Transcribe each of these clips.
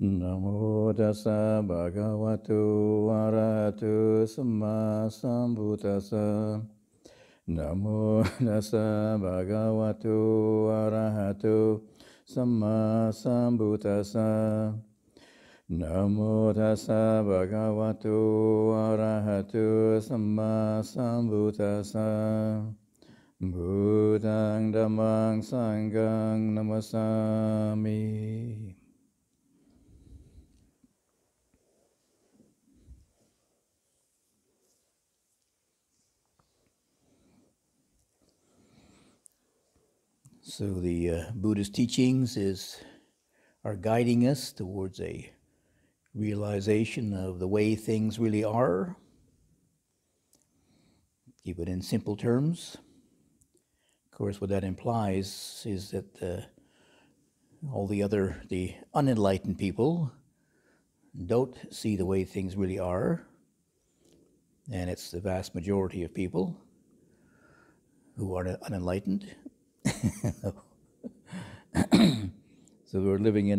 Namo tassa bhagavato arahato samma sambuddhassa. Namo tassa bhagavato arahato samma sambuddhassa. Namo tassa bhagavato arahato samma sambuddhassa. Buddhang dhammang sanghang namasami. So the Buddhist teachings are guiding us towards a realization of the way things really are. Keep it in simple terms. Of course, what that implies is that all the unenlightened people don't see the way things really are, and it's the vast majority of people who are unenlightened. So we're living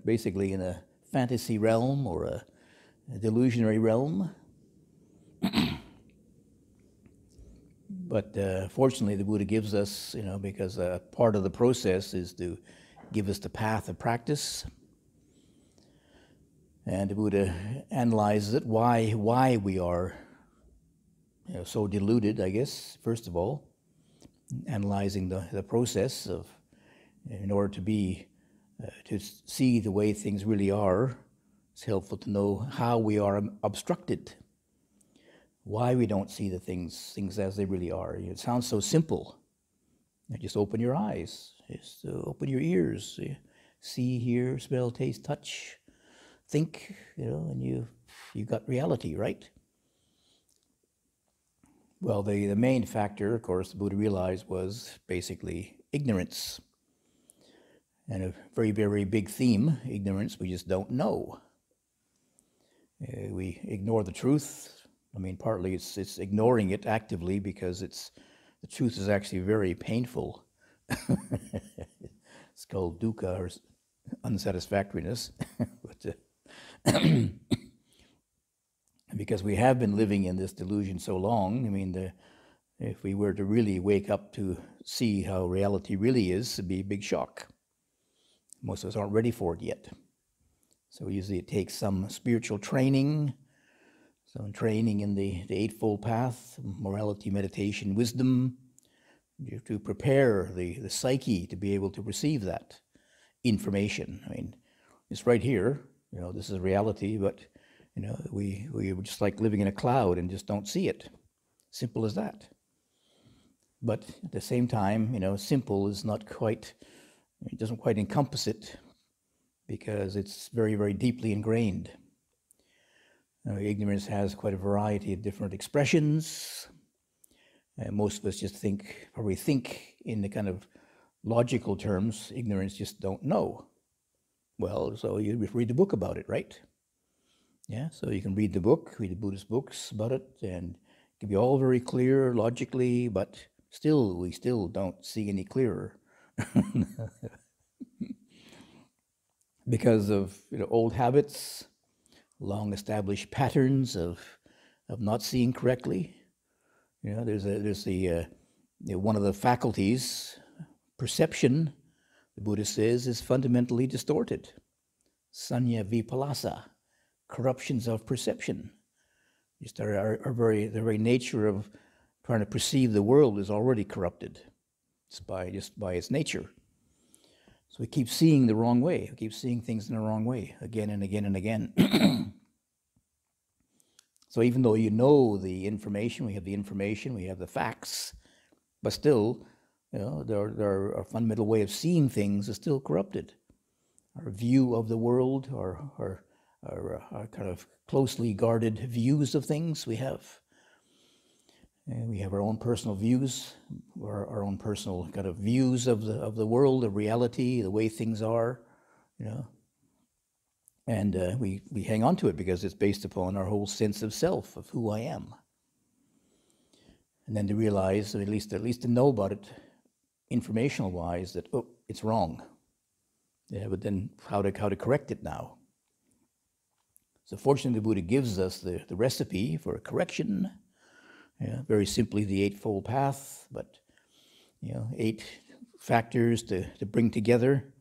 basically in a fantasy realm or a delusionary realm. But fortunately, the Buddha gives us, because part of the process is to give us the path of practice. And the Buddha analyzes it, why we are so deluded, I guess, first of all, analyzing the process of, in order to see the way things really are. It's helpful to know how we are obstructed, why we don't see the things as they really are. It sounds so simple. Just open your eyes, just open your ears, see, hear, smell, taste, touch, think, and you got reality, right? Well, the main factor, of course, the Buddha realized was basically ignorance. And a very, very big theme, ignorance, we just don't know. We ignore the truth. I mean, partly it's ignoring it actively because the truth is actually very painful. It's called dukkha, or unsatisfactoriness. But, because we have been living in this delusion so long, I mean, if we were to really wake up to see how reality really is, it'd be a big shock. Most of us aren't ready for it yet. So usually it takes some spiritual training, some training in the Eightfold Path, morality, meditation, wisdom, to prepare the psyche to be able to receive that information. I mean, it's right here, this is reality, but, we're just like living in a cloud and just don't see it. Simple as that. But at the same time, simple is not quite, it doesn't quite encompass it because it's very, very deeply ingrained. Ignorance has quite a variety of different expressions. Most of us just probably think in the kind of logical terms. Ignorance just don't know. Well, so you read the book about it, right? Yeah, so you can read the Buddhist books about it, and it can be all very clear logically, but we still don't see any clearer. Because of old habits, long-established patterns of not seeing correctly. There's one of the faculties, perception, the Buddha says, is fundamentally distorted. Sanya vipalasa, corruptions of perception. Just the very nature of trying to perceive the world is already corrupted, just by its nature. So we keep seeing the wrong way. We keep seeing things in the wrong way again and again and again. So even though the information, we have the facts, but still, our fundamental way of seeing things is still corrupted. Our view of the world, our kind of closely guarded views of things we have. And we have our own personal views, our own personal kind of views of the world, of reality, the way things are, And we hang on to it because it's based upon our whole sense of self, of who I am. And then to realize, or at least to know about it, informational-wise, that it's wrong. Yeah, but then how to correct it now? So fortunately, the Buddha gives us the recipe for correction. Very simply, the Eightfold Path, but 8 factors to bring together.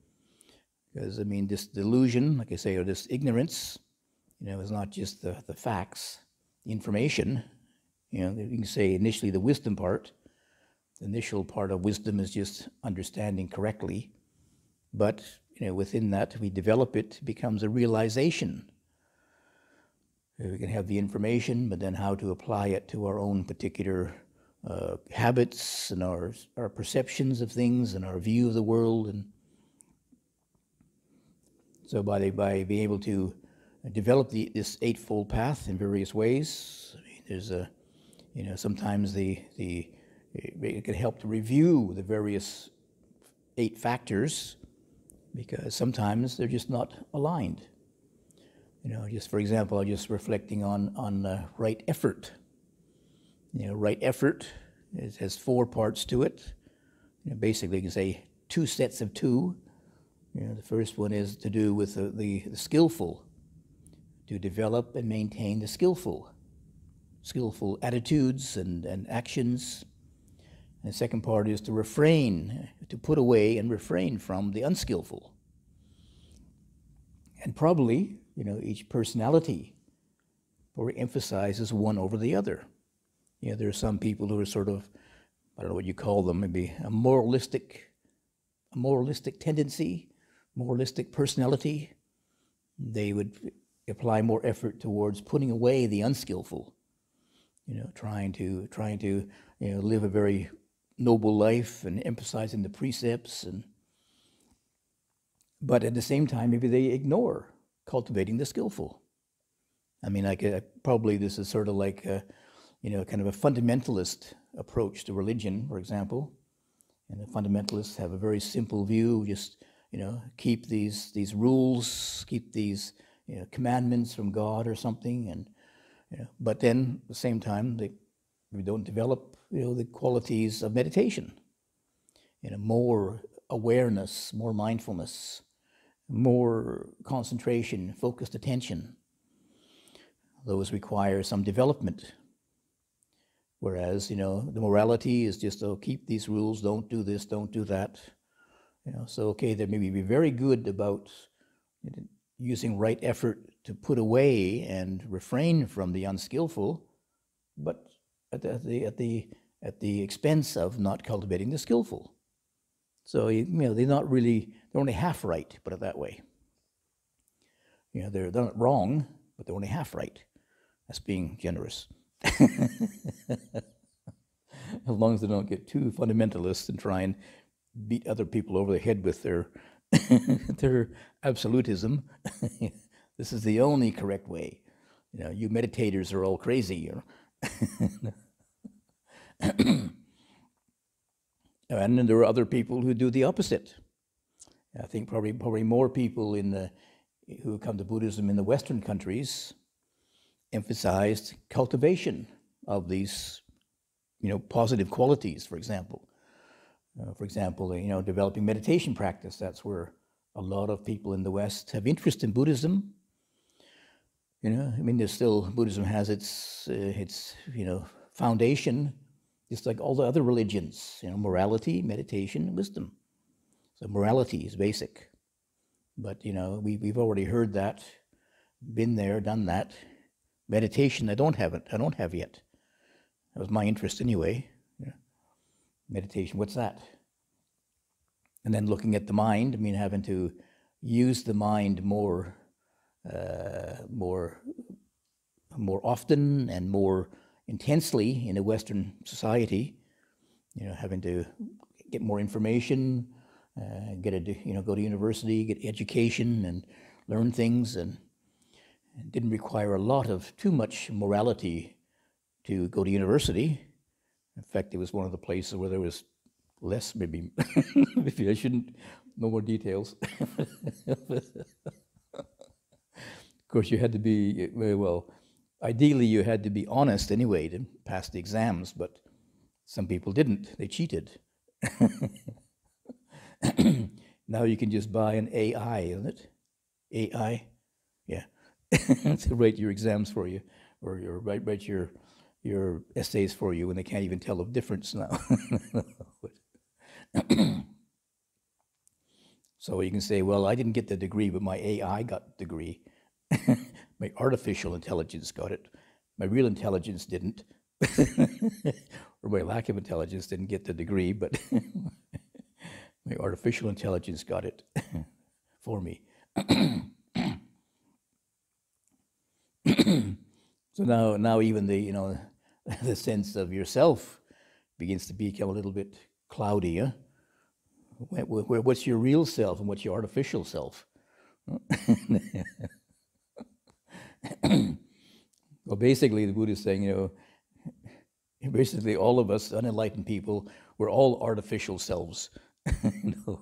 Because this delusion, like I say, or this ignorance, is not just the facts, the information. You can say initially the wisdom part. The initial part of wisdom is just understanding correctly. But within that, we develop it becomes a realization. We can have the information, but then how to apply it to our own particular habits and our perceptions of things and our view of the world. And so by being able to develop this Eightfold Path in various ways, there's sometimes it can help to review the various 8 factors, because sometimes they're just not aligned. Just for example, I'm just reflecting on right effort. Right effort has 4 parts to it. Basically, you can say 2 sets of 2. The first one is to do with the skillful, to develop and maintain the skillful attitudes and actions. And the second part is to refrain, to put away and refrain from the unskillful. And probably, each personality probably emphasizes one over the other. There are some people who are sort of, I don't know what you call them, maybe a moralistic tendency, moralistic personality. They would apply more effort towards putting away the unskillful, trying to live a very noble life and emphasizing the precepts, but at the same time, maybe they ignore cultivating the skillful. Probably this is sort of like kind of a fundamentalist approach to religion, for example. And the fundamentalists have a very simple view: just keep these rules, keep these commandments from God or something, and but then at the same time we don't develop the qualities of meditation. More awareness, more mindfulness, more concentration, focused attention. Those require some development. Whereas, the morality is just, keep these rules, don't do this, don't do that. So, okay, they maybe be very good about using right effort to put away and refrain from the unskillful, but at the expense of not cultivating the skillful. So, they're only half right, put it that way. They're not wrong, but they're only half right. That's being generous. As long as they don't get too fundamentalist and try and beat other people over the head with their their absolutism. This is the only correct way. You meditators are all crazy. And then there are other people who do the opposite. I think probably more people who come to Buddhism in the Western countries emphasized cultivation of these, positive qualities. For example, developing meditation practice. That's where a lot of people in the West have interest in Buddhism. There's still, Buddhism has its foundation, just like all the other religions. Morality, meditation, wisdom. So morality is basic, but we've already heard that, been there, done that. Meditation, I don't have yet. That was my interest anyway. Meditation, what's that? And then looking at the mind, having to use the mind more often and more intensely in a Western society. Having to get more information, go to university, get education, and learn things, and it didn't require too much morality to go to university. In fact, it was one of the places where there was less, maybe I shouldn't, no more details. Of course, you had to be, ideally you had to be honest anyway to pass the exams, but some people didn't, they cheated. Now you can just buy an AI, isn't it? AI? Yeah. to write your exams for you, or write your essays for you when they can't even tell the difference now. So you can say, well, I didn't get the degree, but my AI got the degree. My artificial intelligence got it. My real intelligence didn't. Or my lack of intelligence didn't get the degree, but my artificial intelligence got it for me. So now even the the sense of yourself begins to become a little bit cloudy. Huh? What's your real self and what's your artificial self? Well, basically, the Buddha is saying, basically all of us unenlightened people, we're all artificial selves. Until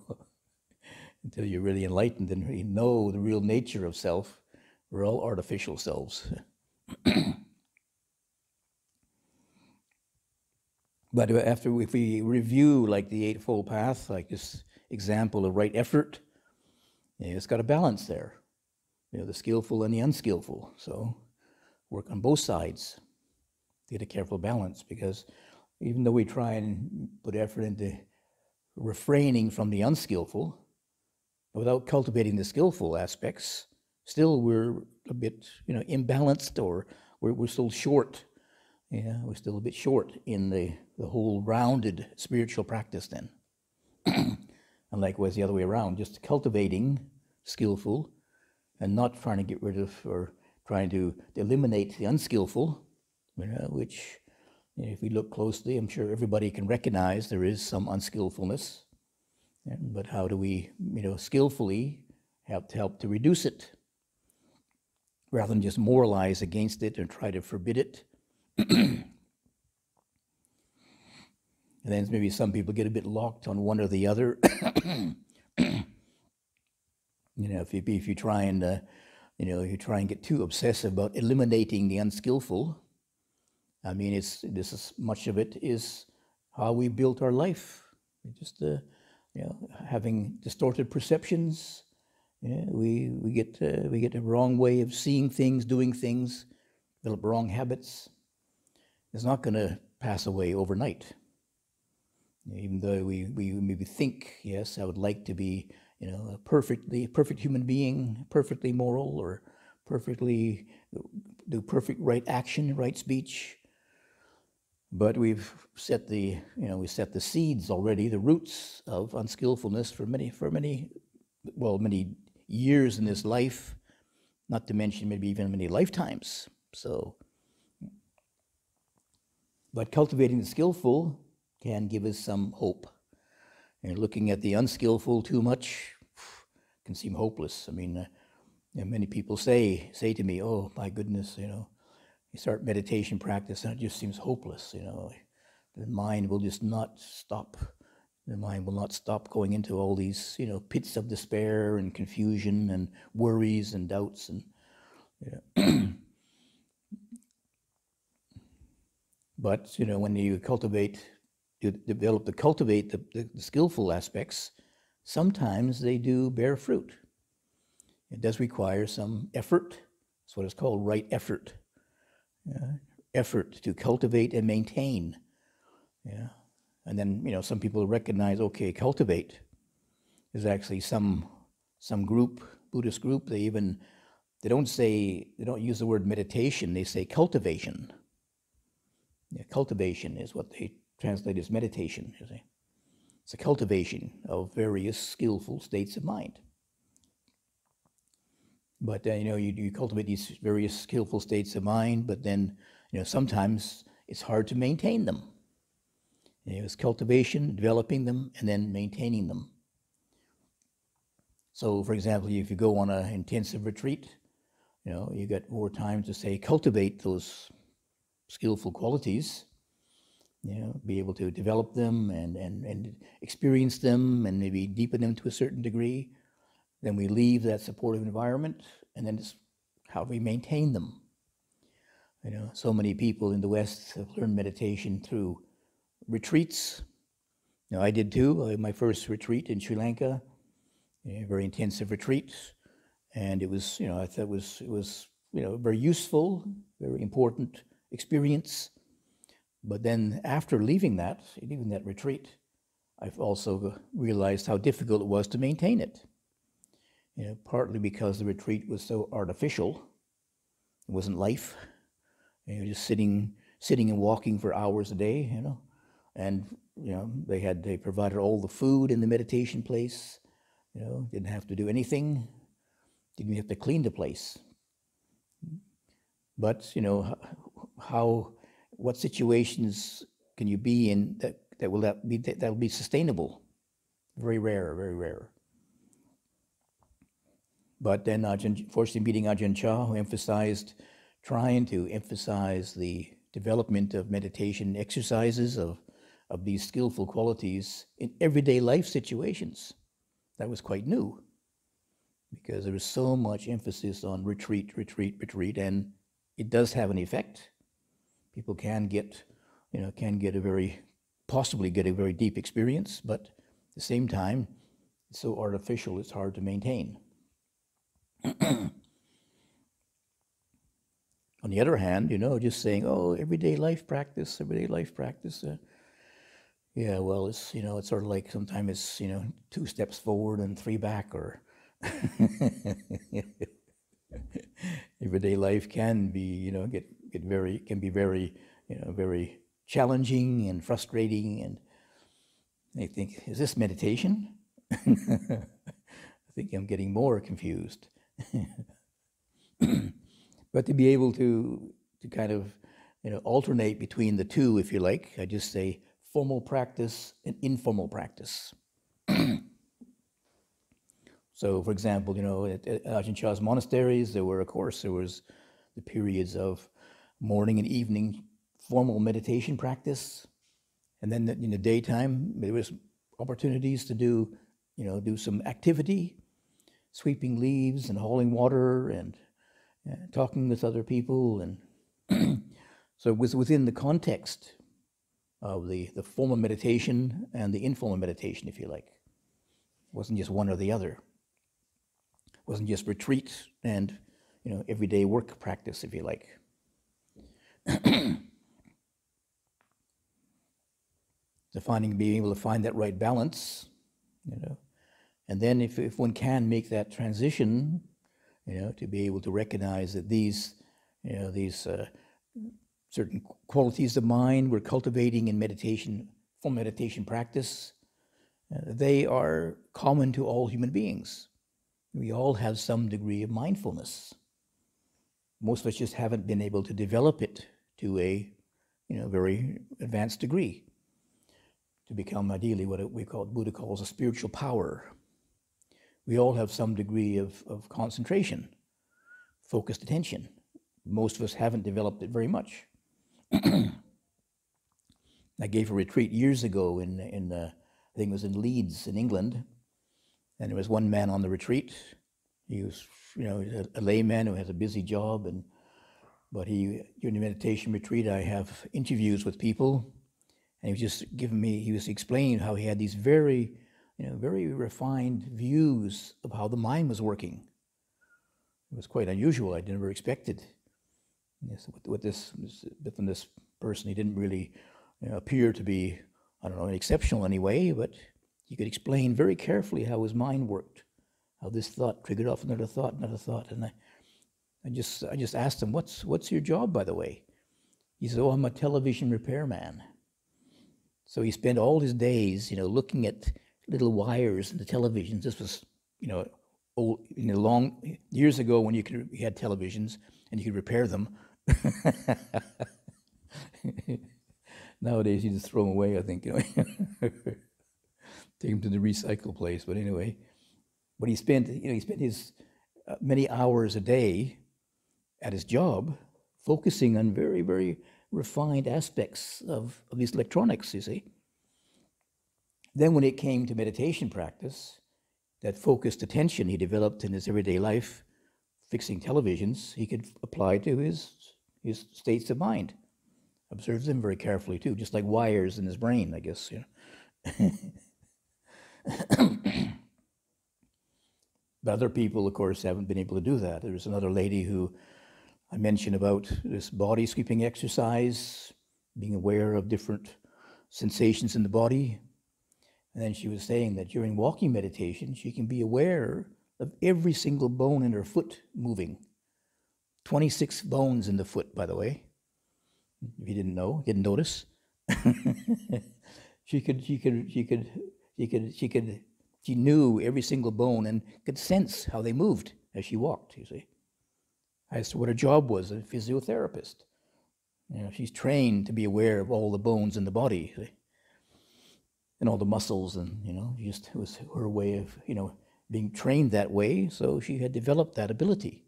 you're really enlightened and really know the real nature of self, we're all artificial selves. But if we review like the Eightfold Path, like this example of right effort, it's got a balance there. The skillful and the unskillful. So work on both sides. Get a careful balance, because even though we try and put effort into refraining from the unskillful, without cultivating the skillful aspects, still we're a bit, imbalanced, or we're still short. We're still a bit short in the whole rounded spiritual practice then. And likewise the other way around, just cultivating skillful and not trying to get rid of or trying to eliminate the unskillful, which if we look closely, I'm sure everybody can recognize there is some unskillfulness. But how do we, skillfully help to reduce it, rather than just moralize against it and try to forbid it? And then maybe some people get a bit locked on one or the other. If you try and get too obsessive about eliminating the unskillful, I mean, much of it is how we built our life. Just having distorted perceptions. We get a wrong way of seeing things, doing things, develop wrong habits. It's not going to pass away overnight. Even though we maybe think, yes, I would like to be, a perfect human being, perfectly moral, or perfectly do perfect right action, right speech. But we've set the seeds already, the roots of unskillfulness for many years in this life, not to mention maybe even many lifetimes. So, but cultivating the skillful can give us some hope. And looking at the unskillful too much can seem hopeless. I mean, many people say to me, "Oh my goodness, you start meditation practice and it just seems hopeless. The mind will just not stop. The mind will not stop going into all these, pits of despair and confusion and worries and doubts and." But when you cultivate the skillful aspects, sometimes they do bear fruit. It does require some effort. That's what it's called, right effort. Effort to cultivate and maintain. And then some people recognize, okay, cultivate. There's actually some group, Buddhist group, they don't use the word meditation, they say cultivation. Cultivation is what they translate as meditation, you see. It's a cultivation of various skillful states of mind. But you cultivate these various skillful states of mind, but then sometimes it's hard to maintain them. It's cultivation, developing them, and then maintaining them. So, for example, if you go on an intensive retreat, you get more time to say cultivate those skillful qualities. Be able to develop them and experience them and maybe deepen them to a certain degree. Then we leave that supportive environment, and then it's how we maintain them. So many people in the West have learned meditation through retreats. I did too. My first retreat in Sri Lanka, a very intensive retreat, and it was, I thought it was very useful, very important experience. But then after leaving that retreat, I've also realized how difficult it was to maintain it. Partly because the retreat was so artificial. It wasn't life. Just sitting and walking for hours a day, and they provided all the food in the meditation place. Didn't have to do anything. Didn't have to clean the place. But what situations can you be in that will be sustainable? Very rare, very rare. But then fortunately meeting Ajahn Chah, who trying to emphasize the development of meditation exercises, of these skillful qualities in everyday life situations. That was quite new, because there was so much emphasis on retreat, and it does have an effect. People can possibly get a very deep experience, but at the same time, it's so artificial, it's hard to maintain. On the other hand, just saying, oh, everyday life practice. Yeah, well, it's sort of like sometimes it's 2 steps forward and 3 back, or everyday life can be very challenging and frustrating, and they think, is this meditation? I think I'm getting more confused. But to be able to kind of alternate between the two, if you like, I just say formal practice and informal practice. So, for example, at Ajahn Chah's monasteries, there was the periods of morning and evening formal meditation practice, and then in the daytime there was opportunities to do some activity, sweeping leaves and hauling water and talking with other people, and so it was within the context of the formal meditation and the informal meditation, if you like. It wasn't just one or the other. It wasn't just retreat and everyday work practice, if you like. So being able to find that right balance, and then if one can make that transition, to be able to recognize that these certain qualities of mind we're cultivating in meditation, full meditation practice, they are common to all human beings. We all have some degree of mindfulness. Most of us just haven't been able to develop it to a very advanced degree, to become ideally what Buddha calls a spiritual power. We all have some degree of concentration, focused attention. Most of us haven't developed it very much. I gave a retreat years ago in I think it was in Leeds in England, and there was one man on the retreat. He was a layman who has a busy job, but during the meditation retreat I have interviews with people, and he was explaining how he had these very refined views of how the mind was working. It was quite unusual. I never expected. Yes, from this person, he didn't really appear to be, exceptional in any way, but he could explain very carefully how his mind worked, how this thought triggered off another thought, and I just asked him, "What's your job, by the way?" He said, "Oh, I'm a television repairman." So he spent all his days, looking at little wires in the televisions. This was, old, long years ago when you had televisions and you could repair them. Nowadays you just throw them away, I think. Take them to the recycle place. But anyway, but he spent his many hours a day at his job focusing on very, very refined aspects of these electronics, you see. Then when it came to meditation practice, that focused attention he developed in his everyday life, fixing televisions, he could apply to his states of mind. Observes them very carefully too, just like wires in his brain, I guess. But other people, of course, haven't been able to do that. There's another lady who I mentioned about this body sweeping exercise, being aware of different sensations in the body. And then she was saying that during walking meditation, she can be aware of every single bone in her foot moving. 26 bones in the foot, by the way. If you didn't know, didn't notice. She knew every single bone and could sense how they moved as she walked, you see. As to what her job was, a physiotherapist. You know, she's trained to be aware of all the bones in the body, see? And all the muscles, and, you know, just it was her way of, you know, being trained that way, so she had developed that ability,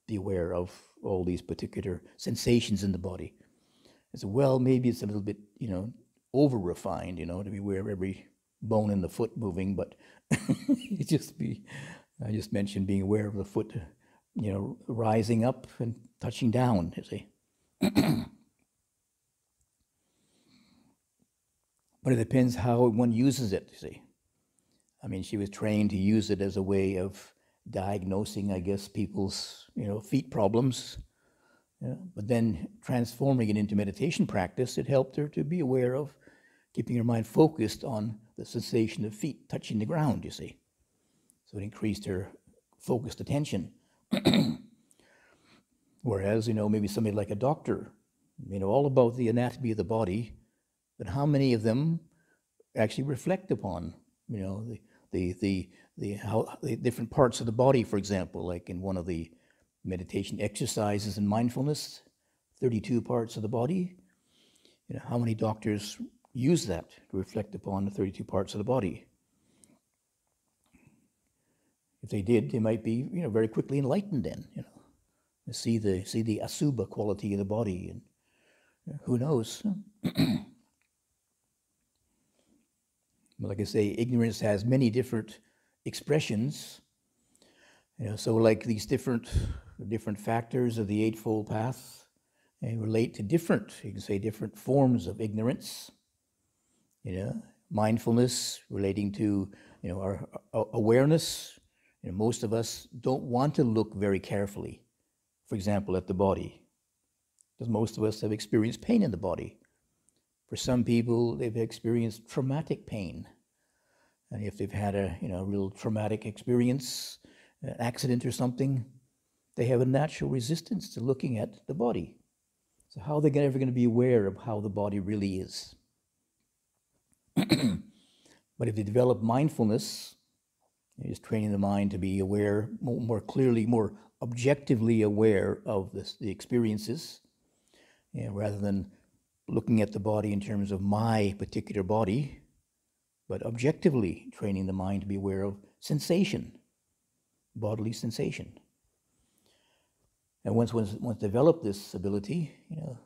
be aware of all these particular sensations in the body. I said, well, maybe it's a little bit, you know, over-refined, you know, to be aware of every bone in the foot moving, but I just mentioned being aware of the foot, you know, rising up and touching down, you see. But it depends how one uses it, you see. I mean, she was trained to use it as a way of diagnosing, I guess, people's, you know, feet problems. Yeah. But then transforming it into meditation practice, it helped her to be aware of keeping her mind focused on the sensation of feet touching the ground, you see. So it increased her focused attention. Whereas, you know, maybe somebody like a doctor, you know, all about the anatomy of the body, but how many of them actually reflect upon, you know, the different parts of the body, for example, like in one of the meditation exercises in mindfulness, 32 parts of the body. You know, how many doctors use that to reflect upon the 32 parts of the body? If they did, they might be, you know, very quickly enlightened then, you know, see the asubha quality of the body, and who knows? But like I say, ignorance has many different expressions. You know, so like these different factors of the Eightfold Path, they relate to different, you can say, different forms of ignorance. You know, mindfulness relating to, you know, our awareness. You know, most of us don't want to look very carefully, for example, at the body, because most of us have experienced pain in the body. For some people, they've experienced traumatic pain. And if they've had a, you know, real traumatic experience, an accident or something, they have a natural resistance to looking at the body. So how are they ever going to be aware of how the body really is? But if they develop mindfulness, just training the mind to be aware, more clearly, more objectively aware of the experiences, you know, rather than looking at the body in terms of my particular body, but objectively training the mind to be aware of sensation, bodily sensation. And once developed this ability, you know,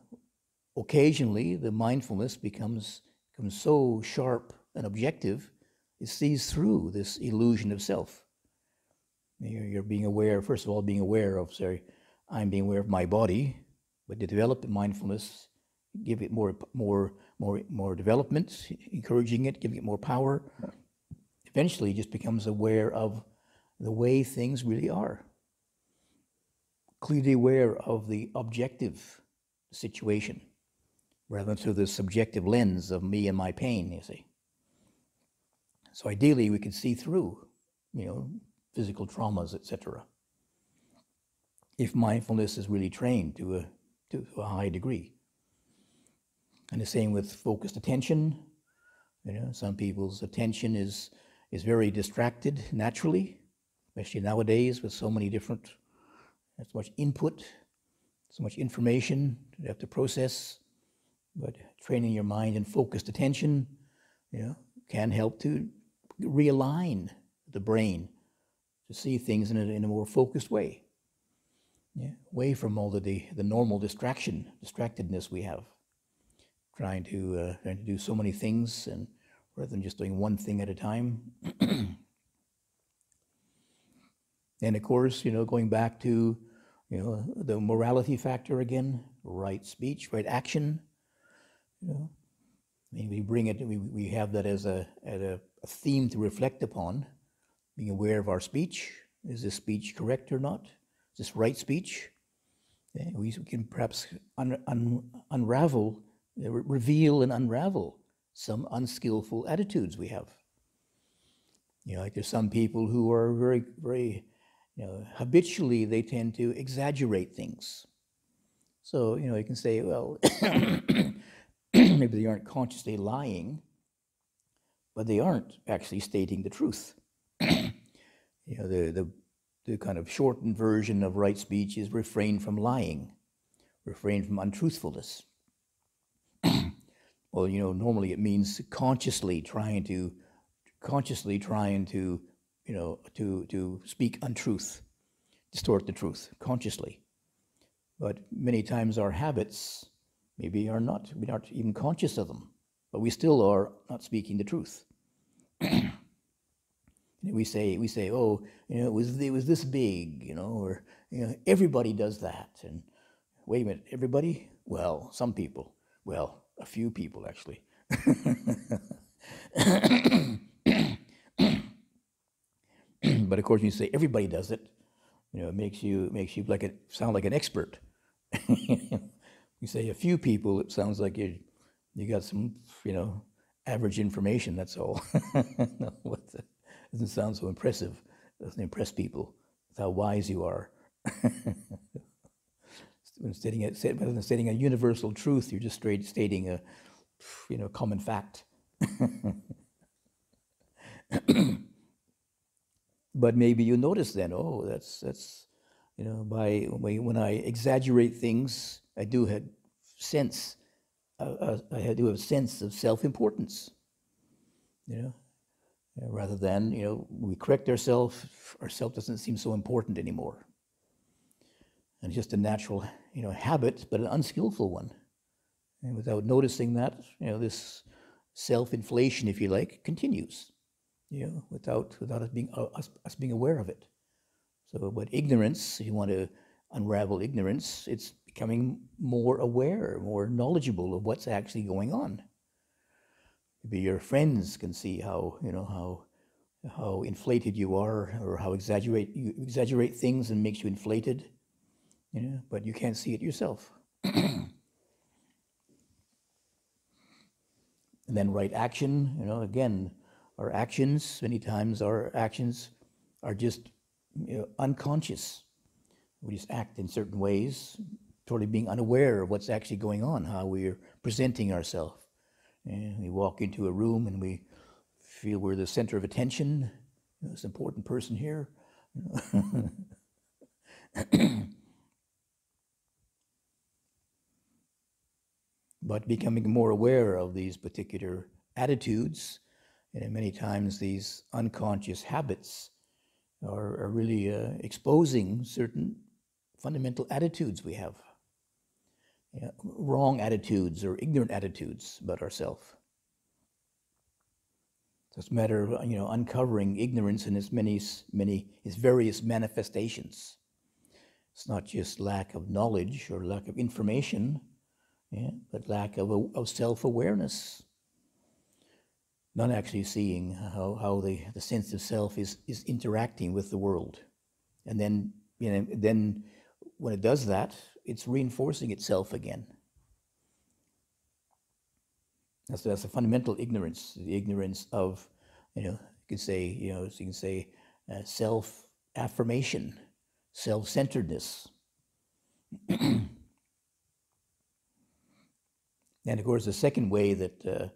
occasionally the mindfulness becomes so sharp and objective, it sees through this illusion of self. You're being aware, first of all, being aware of, I'm being aware of my body, but to develop mindfulness, give it more development, encouraging it, giving it more power, eventually it just becomes aware of the way things really are. Clearly aware of the objective situation, rather than through the subjective lens of me and my pain, you see. So ideally, we could see through, you know, physical traumas, etc., if mindfulness is really trained to a high degree. And the same with focused attention. You know, some people's attention is very distracted naturally, especially nowadays with so many different, so much input, so much information you have to process. But training your mind in focused attention, you know, can help to realign the brain to see things in a more focused way, yeah, away from all the normal distractedness we have, trying to do so many things, and rather than just doing one thing at a time. And of course, you know, going back to, you know, the morality factor again, right speech, right action. You know, I mean, we bring it. We have that as a theme to reflect upon, being aware of our speech. Is this speech correct or not? Is this right speech? We can perhaps unravel, reveal and unravel some unskillful attitudes we have. Like there's some people who are very, very, habitually they tend to exaggerate things. So, you can say, well, maybe they aren't consciously lying, but they aren't actually stating the truth. The kind of shortened version of right speech is refrain from lying, refrain from untruthfulness. Well, normally it means consciously trying to, to speak untruth, distort the truth consciously. But many times our habits maybe we're not even conscious of them, but we still are not speaking the truth. We say, oh, it was this big, or everybody does that. And wait a minute, everybody? Well, some people. Well, a few people actually. But of course, when you say everybody does it, it makes you sound like an expert. You say a few people, it sounds like you got some, average information. That's all. Doesn't sound so impressive. Doesn't impress people. It's how wise you are. Rather than stating a universal truth, you're just stating a, common fact. But maybe you notice then, oh, that's when I exaggerate things, I do have sense. I do have a sense of self-importance. Rather than we correct ourselves doesn't seem so important anymore. And it's just a natural habit, but an unskillful one. And without noticing that, this self-inflation, if you like, continues. Without us being aware of it. So, but ignorance, if you want to unravel ignorance, it's becoming more aware, more knowledgeable of what's actually going on. Maybe your friends can see how how inflated you are, or how you exaggerate things and makes you inflated. But you can't see it yourself. And then right action, again, our actions, many times our actions are just unconscious. We just act in certain ways, totally being unaware of what's actually going on, how we're presenting ourselves. We walk into a room and we feel we're the center of attention. This important person here. But becoming more aware of these particular attitudes, and many times these unconscious habits are really exposing certain fundamental attitudes we have. Wrong attitudes or ignorant attitudes about ourselves. So it's a matter of uncovering ignorance in its various manifestations. It's not just lack of knowledge or lack of information, but lack of self-awareness. Not actually seeing how the sense of self is interacting with the world. And then then when it does that, it's reinforcing itself again. That's a fundamental ignorance, the ignorance of, you can say, self-affirmation, self-centeredness. And of course, the second way that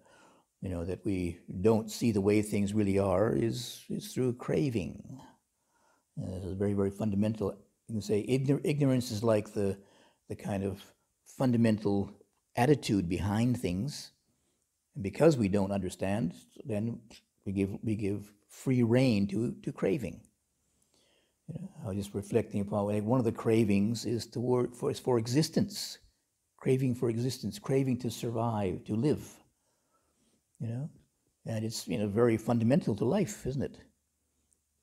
that we don't see the way things really are is through craving. This is very, very fundamental. You can say ignorance is like the kind of fundamental attitude behind things. And because we don't understand, then we give free rein to craving. I was just reflecting upon one of the cravings is for existence, craving for existence, craving to survive, to live. And it's very fundamental to life, isn't it?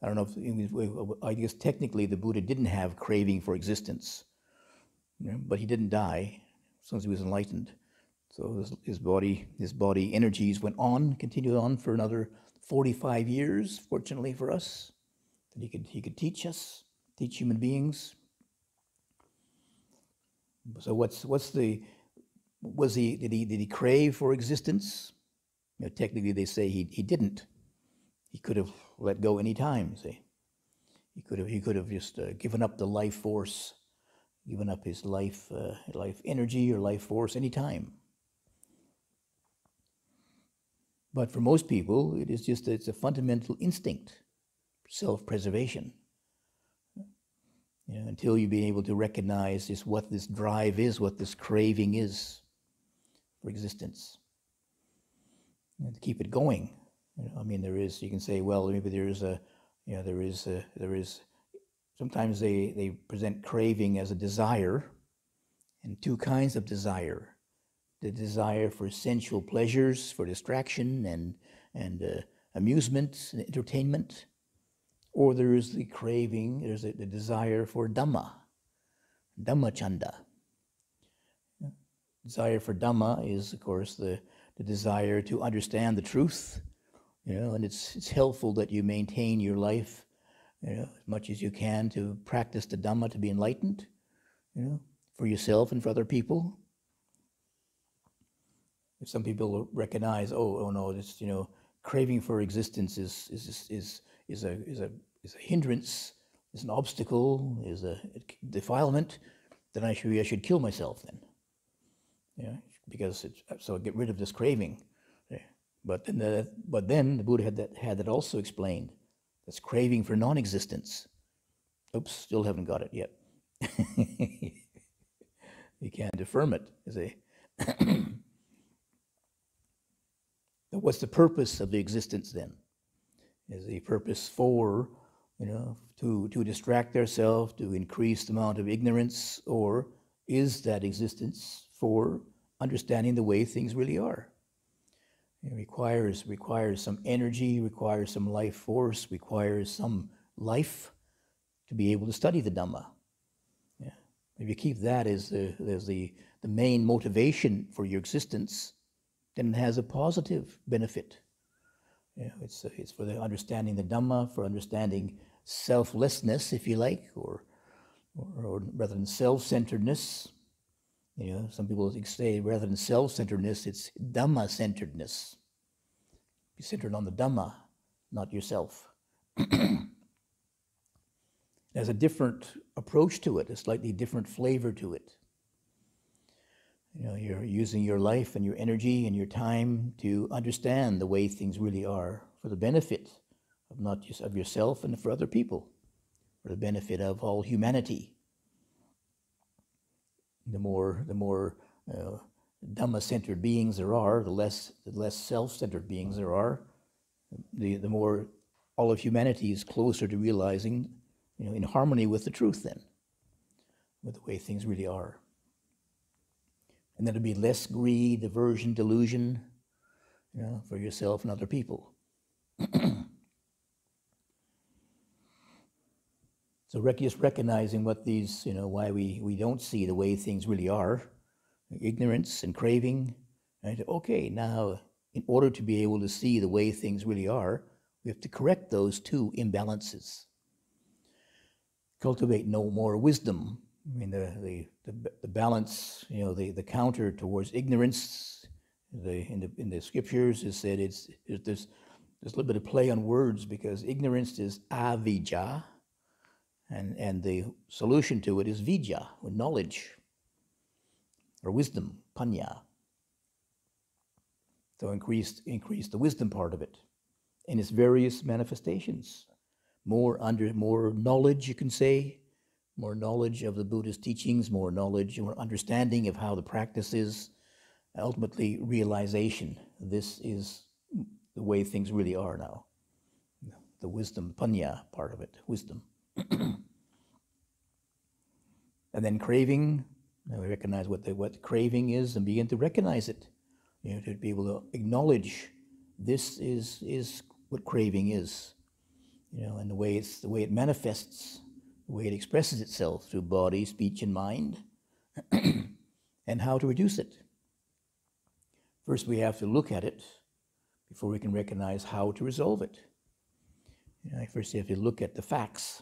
I don't know if I guess technically the Buddha didn't have craving for existence, but he didn't die as soon as he was enlightened. So his body energies continued on for another 45 years, fortunately for us, that he could teach human beings. So did he crave for existence? Technically they say he didn't. He could have let go any time, say. He could have just given up the life force, given up his life energy or life force any time. But for most people, it's a fundamental instinct, self-preservation. Until you've been able to recognize what this drive is, what this craving is for existence, to keep it going. You can say, well, maybe there is sometimes they present craving as a desire, and two kinds of desire. The desire for sensual pleasures, for distraction and amusement and entertainment, or there is the craving, there's the desire for Dhamma, Dhammachanda. Desire for Dhamma is, of course, the desire to understand the truth, and it's helpful that you maintain your life, as much as you can to practice the Dhamma, to be enlightened, for yourself and for other people. If some people recognize, oh no, this craving for existence is a hindrance, is an obstacle, is a defilement, then I should kill myself then. Because so I get rid of this craving. But then the Buddha had that also explained. That's craving for non-existence. Oops, still haven't got it yet. You can't affirm it, you see. What's the purpose of the existence then? Is the purpose for, to distract ourselves, to increase the amount of ignorance, or is that existence for understanding the way things really are? It requires some energy, requires some life force, requires some life to be able to study the Dhamma. If you keep that as the main motivation for your existence, then it has a positive benefit. It's for the understanding the Dhamma, for understanding selflessness, if you like, or rather than self-centeredness. Some people say rather than self-centeredness, it's Dhamma-centeredness. Be centered on the Dhamma, not yourself. There's a different approach to it, a slightly different flavor to it. You're using your life and your energy and your time to understand the way things really are for the benefit of not just of yourself and for other people, for the benefit of all humanity. The more Dhamma-centered beings there are, the less self-centered beings there are, the more all of humanity is closer to realizing, in harmony with the truth then, with the way things really are. And then there'll be less greed, aversion, delusion, for yourself and other people. So just recognizing what these, why we don't see the way things really are, ignorance and craving. Right? Okay, now, in order to be able to see the way things really are, we have to correct those two imbalances. Cultivate no more wisdom. The balance, the counter towards ignorance, in the scriptures is said there's a little bit of play on words, because ignorance is avijja, and the solution to it is vijja, or knowledge, or wisdom, panya. So increase the wisdom part of it in its various manifestations. More knowledge, you can say, more knowledge of the Buddha's teachings, more knowledge, more understanding of how the practice is, ultimately realization. This is the way things really are now. The wisdom, panya part of it, wisdom. And then craving, we recognize what craving is and begin to recognize it. To be able to acknowledge this is what craving is. And the way it manifests, the way it expresses itself through body, speech, and mind, and how to reduce it. First, we have to look at it before we can recognize how to resolve it. First, you have to look at the facts.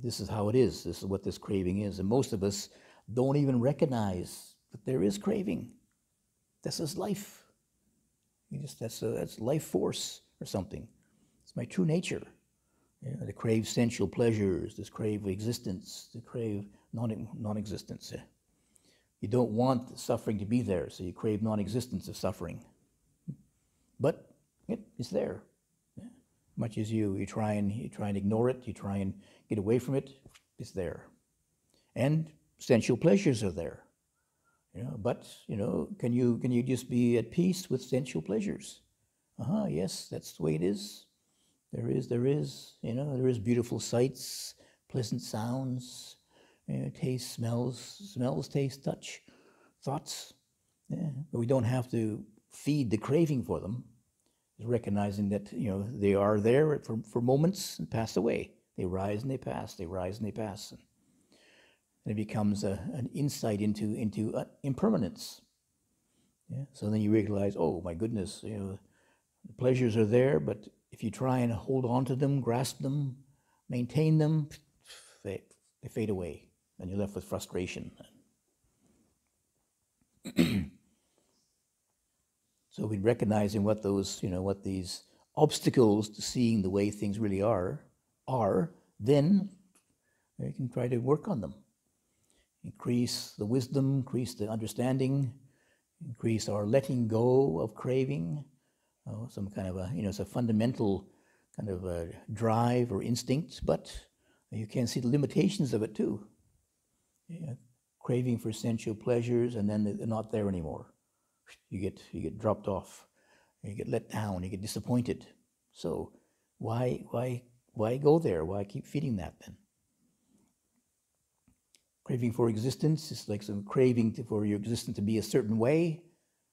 This is how it is. This is what this craving is. And most of us don't even recognize that there is craving. This is life. That's life force or something. It's my true nature. To crave sensual pleasures, to crave existence, to crave non-existence. You don't want suffering to be there, so you crave non-existence of suffering. But it's there. Much as you try and ignore it, you try and get away from it, it's there. And sensual pleasures are there. But can you just be at peace with sensual pleasures? Yes, that's the way it is. There is beautiful sights, pleasant sounds, taste, smells, taste, touch, thoughts. But we don't have to feed the craving for them. It's recognizing that they are there for moments and pass away. They rise and they pass. They rise and they pass. And it becomes an insight into impermanence. So then you realize, oh my goodness, the pleasures are there, but if you try and hold on to them, grasp them, maintain them, they fade away, and you're left with frustration. So we're recognizing what these obstacles to seeing the way things really are, then we can try to work on them. Increase the wisdom, increase the understanding, increase our letting go of craving. Some kind of it's a fundamental kind of a drive or instinct, but you can see the limitations of it too. Craving for sensual pleasures, and then they're not there anymore. You get dropped off, you get let down, you get disappointed. So why go there? Why keep feeding that then? Craving for existence is like some craving for your existence to be a certain way,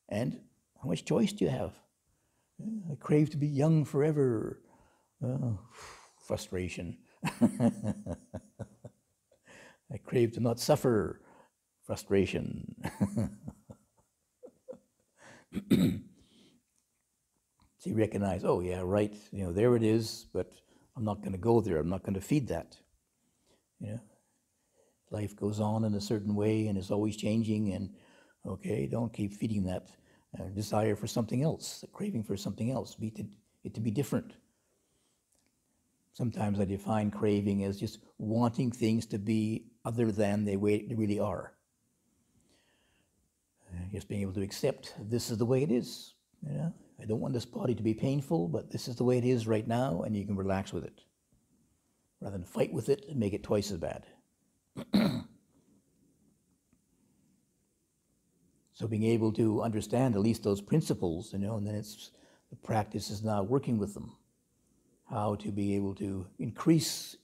and how much choice do you have? I crave to be young forever. Frustration. I crave to not suffer. Frustration. So you recognize, oh yeah, right, there it is, but I'm not going to go there. I'm not going to feed that. Life goes on in a certain way and is always changing, and okay, don't keep feeding that desire for something else, the craving for something else, it to be different. Sometimes I define craving as just wanting things to be other than they really are. Just being able to accept this is the way it is. I don't want this body to be painful, but this is the way it is right now, and you can relax with it, rather than fight with it and make it twice as bad. So being able to understand at least those principles, and then the practice is now working with them. How to be able to increase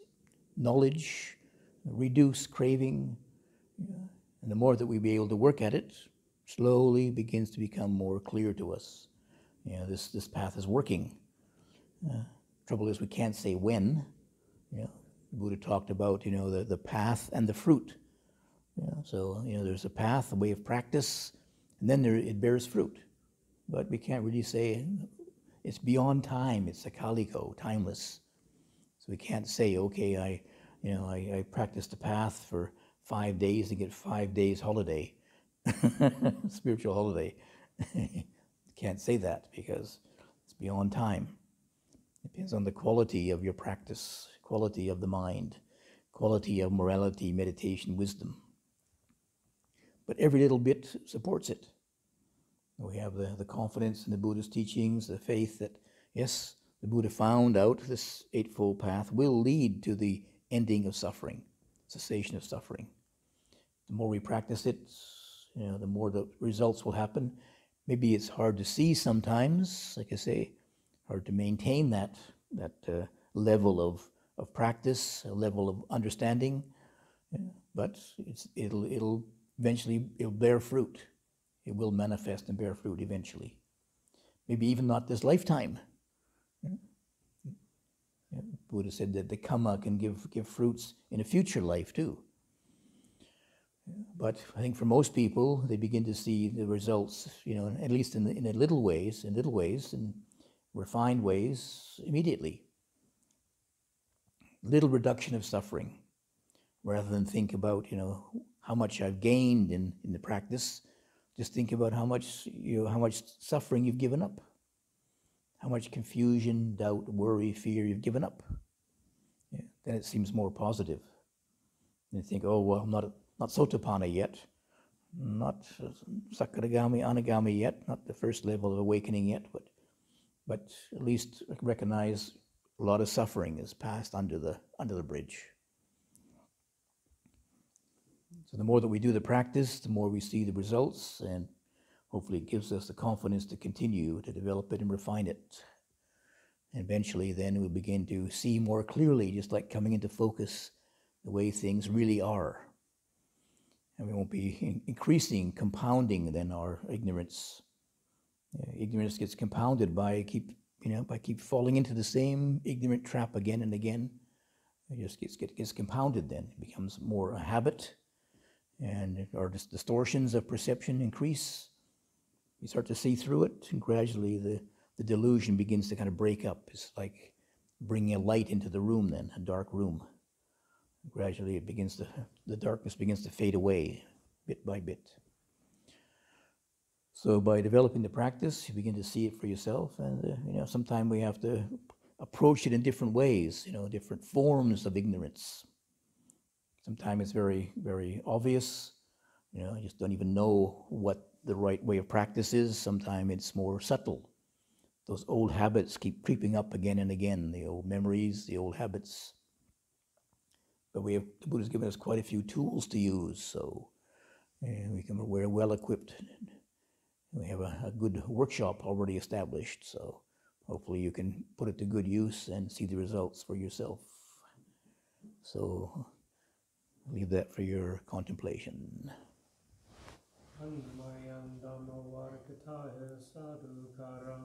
knowledge, reduce craving, and the more that we be able to work at it, slowly begins to become more clear to us. This path is working. Trouble is we can't say when. The Buddha talked about the path and the fruit. So there's a path, a way of practice, and then it bears fruit. But we can't really say it's beyond time. It's akaliko, timeless. So we can't say, okay, I practiced the path for 5 days and get 5 days holiday, spiritual holiday. Can't say that because it's beyond time. It depends on the quality of your practice, quality of the mind, quality of morality, meditation, wisdom. But every little bit supports it. We have the confidence in the Buddha's teachings, the faith that, yes, the Buddha found out this Eightfold Path will lead to the ending of suffering, cessation of suffering. The more we practice it, the more the results will happen. Maybe it's hard to see sometimes, like I say, hard to maintain that level of practice, a level of understanding, but it'll eventually bear fruit. It will manifest and bear fruit eventually. Maybe even not this lifetime. Buddha said that the Kamma can give fruits in a future life too. But I think for most people, they begin to see the results, at least in little ways, in refined ways, immediately. Little reduction of suffering, rather than think about, how much I've gained in the practice, just think about how much suffering you've given up, how much confusion, doubt, worry, fear you've given up. Yeah, then it seems more positive. And you think, oh, well, I'm not Sotapanna yet, not Sakaragami, Anagami yet, not the first level of awakening yet, but at least recognize a lot of suffering is passed under the bridge. So the more that we do the practice, the more we see the results, and hopefully it gives us the confidence to continue to develop it and refine it. And eventually then we'll begin to see more clearly, just like coming into focus, the way things really are. And we won't be increasing, compounding then our ignorance. Ignorance gets compounded by keep falling into the same ignorant trap again and again. It just gets compounded then. It becomes more a habit, and our distortions of perception increase. You start to see through it, and gradually the delusion begins to kind of break up. It's like bringing a light into the room then, a dark room. Gradually the darkness begins to fade away, bit by bit. So by developing the practice, you begin to see it for yourself, and sometimes we have to approach it in different ways, different forms of ignorance. Sometimes it's very, very obvious, you just don't even know what the right way of practice is. Sometimes it's more subtle. Those old habits keep creeping up again and again, the old memories, the old habits. But the Buddha's given us quite a few tools to use, so we're well equipped. We have a good workshop already established, so hopefully you can put it to good use and see the results for yourself. So leave that for your contemplation. Anmayam Dhamma Varkataya Sadhukaram